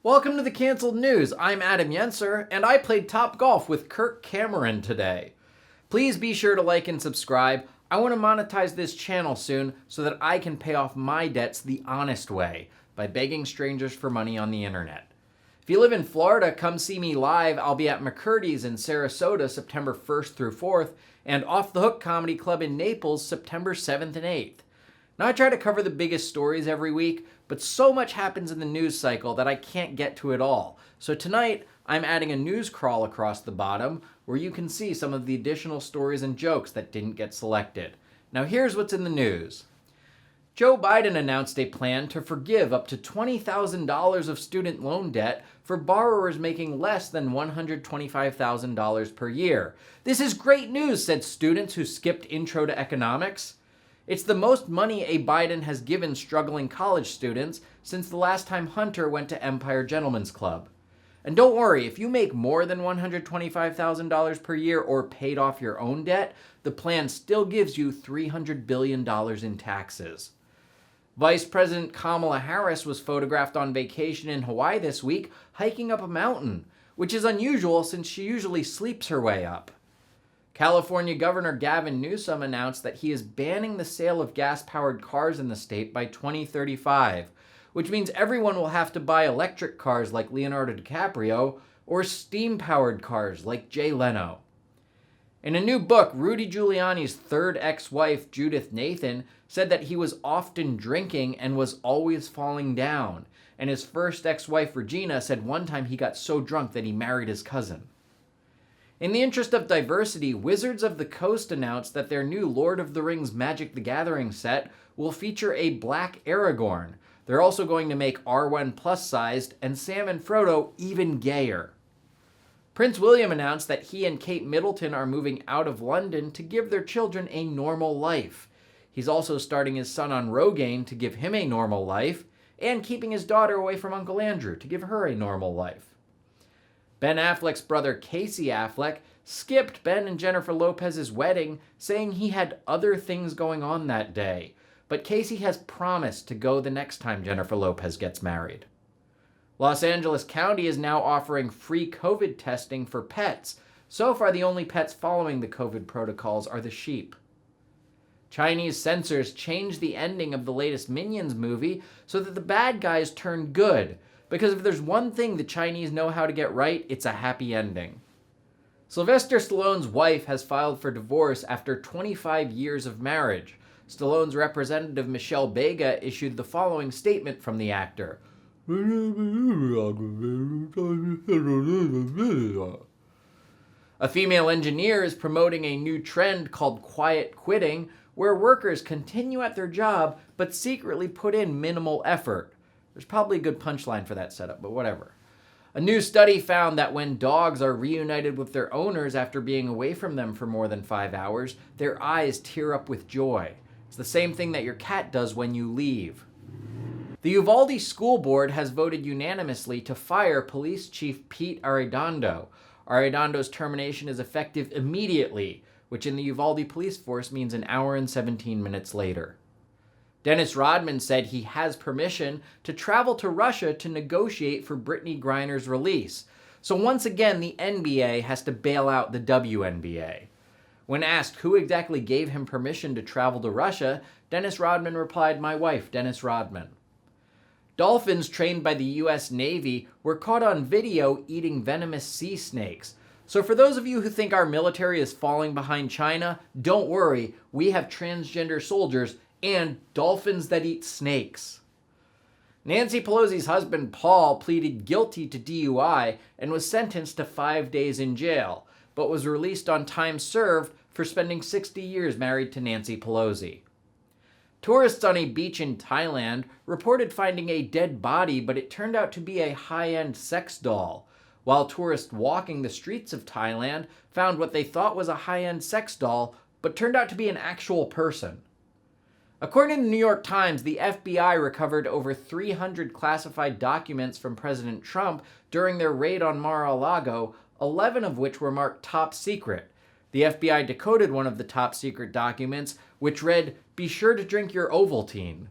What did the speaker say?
Welcome to the Canceled News. I'm Adam Yenser, and I played Top Golf with Kirk Cameron today. Please be sure to like and subscribe. I want to monetize this channel soon so that I can pay off my debts the honest way, by begging strangers for money on the internet. If you live in Florida, come see me live. I'll be at McCurdy's in Sarasota September 1st through 4th, and Off the Hook Comedy Club in Naples September 7th and 8th. Now, I try to cover the biggest stories every week, but so much happens in the news cycle that I can't get to it all. So tonight, I'm adding a news crawl across the bottom where you can see some of the additional stories and jokes that didn't get selected. Now, here's what's in the news. Joe Biden announced a plan to forgive up to $20,000 of student loan debt for borrowers making less than $125,000 per year. This is great news, said students who skipped Intro to Economics. It's the most money a Biden has given struggling college students since the last time Hunter went to Empire Gentlemen's Club. And don't worry, if you make more than $125,000 per year or paid off your own debt, the plan still gives you $300 billion in taxes. Vice President Kamala Harris was photographed on vacation in Hawaii this week, hiking up a mountain, which is unusual since she usually sleeps her way up. California Governor Gavin Newsom announced that he is banning the sale of gas-powered cars in the state by 2035, which means everyone will have to buy electric cars like Leonardo DiCaprio or steam-powered cars like Jay Leno. In a new book, Rudy Giuliani's third ex-wife, Judith Nathan, said that he was often drinking and was always falling down, and his first ex-wife, Regina, said one time he got so drunk that he married his cousin. In the interest of diversity, Wizards of the Coast announced that their new Lord of the Rings Magic the Gathering set will feature a black Aragorn. They're also going to make Arwen plus-sized and Sam and Frodo even gayer. Prince William announced that he and Kate Middleton are moving out of London to give their children a normal life. He's also starting his son on Rogaine to give him a normal life, and keeping his daughter away from Uncle Andrew to give her a normal life. Ben Affleck's brother Casey Affleck skipped Ben and Jennifer Lopez's wedding, saying he had other things going on that day. But Casey has promised to go the next time Jennifer Lopez gets married. Los Angeles County is now offering free COVID testing for pets. So far, the only pets following the COVID protocols are the sheep. Chinese censors changed the ending of the latest Minions movie so that the bad guys turn good. Because if there's one thing the Chinese know how to get right, it's a happy ending. Sylvester Stallone's wife has filed for divorce after 25 years of marriage. Stallone's representative Michelle Bega issued the following statement from the actor. A female engineer is promoting a new trend called quiet quitting, where workers continue at their job but secretly put in minimal effort. There's probably a good punchline for that setup, but whatever. A new study found that when dogs are reunited with their owners after being away from them for more than 5 hours, their eyes tear up with joy. It's the same thing that your cat does when you leave. The Uvalde School Board has voted unanimously to fire Police Chief Pete Arredondo. Arredondo's termination is effective immediately, which in the Uvalde Police Force means an hour and 17 minutes later. Dennis Rodman said he has permission to travel to Russia to negotiate for Brittany Griner's release. So once again, the NBA has to bail out the WNBA. When asked who exactly gave him permission to travel to Russia, Dennis Rodman replied, "My wife, Dennis Rodman." Dolphins trained by the U.S. Navy were caught on video eating venomous sea snakes. So for those of you who think our military is falling behind China, don't worry, we have transgender soldiers and dolphins that eat snakes. Nancy Pelosi's husband, Paul, pleaded guilty to DUI and was sentenced to 5 days in jail, but was released on time served for spending 60 years married to Nancy Pelosi. Tourists on a beach in Thailand reported finding a dead body, but it turned out to be a high-end sex doll, while tourists walking the streets of Thailand found what they thought was a high-end sex doll, but turned out to be an actual person. According to the New York Times, the FBI recovered over 300 classified documents from President Trump during their raid on Mar-a-Lago, 11 of which were marked top secret. The FBI decoded one of the top secret documents, which read, "Be sure to drink your Ovaltine."